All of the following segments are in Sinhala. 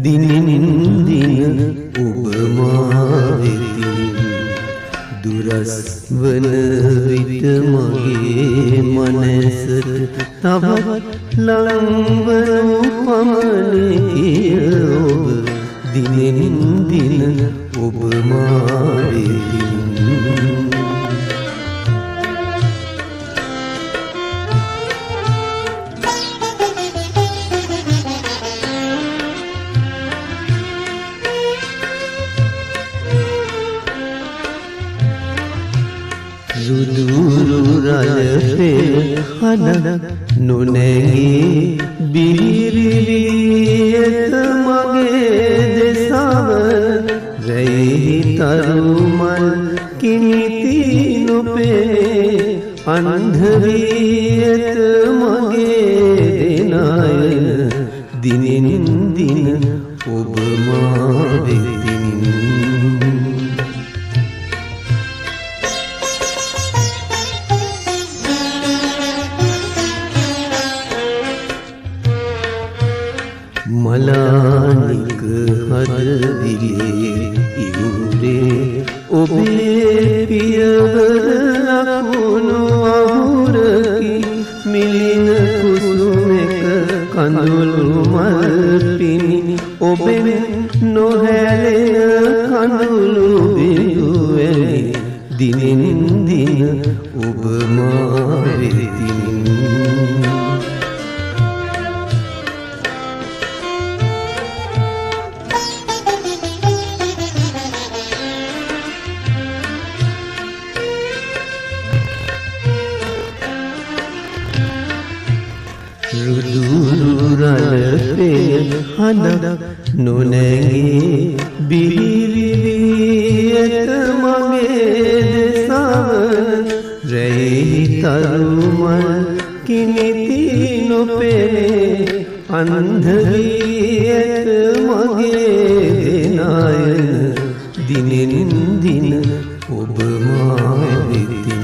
දිනින් දින ඔබ මා වෙතින් දුරස් වන විට මගේ මනසට තවත් ලංවනු පමණේ ඔබ දිනින් දින ඔබ මා වෙතින් රුදුරු රජපෙළ හඬක් නොනැගී බිරිවියත මගේ දෙසවන රැයි තරුමල් කිනිති නොපෙනේ අන්ධවියත මගේ දෙනයන දිනින් දින ඔබ මා වෙතින් මලානික හදවිලේ ඉවුරේ ඔබේ පියවර ලකුණු අහුරකි මිලින කුසුමක කඳුළු මල් පිණි ඔබෙන් නොහැලෙන කඳුළු බිඳුවැනි දිනින් දින ඔබ මා වෙතින් රුදුරු රජපෙළ හඬක් නොනැගී බිරිවියත මගේ දෙසවන රැයි තරුමල් කිනිති නොපෙනේ අන්ධවියත මගේ දෙනයන දිනින් දින ඔබ මා වෙතින්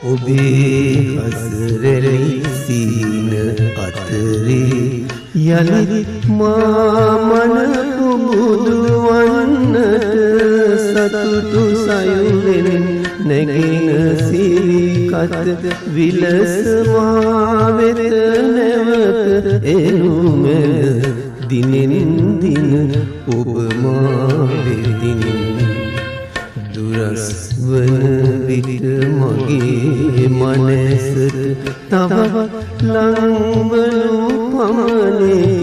ඔබේ හසරැලි සීන අතරේ යලිත් මා මන පුබුදුවන්නට සතුටු සයුරෙන් නැගෙන සිරිකත විලස මා වෙත නැවත එනුමෙන දිනෙන් දින ඔබ මා වෙතින් දුරස් වන විට මගේ මනසට තවත් ලංවනු පමණේ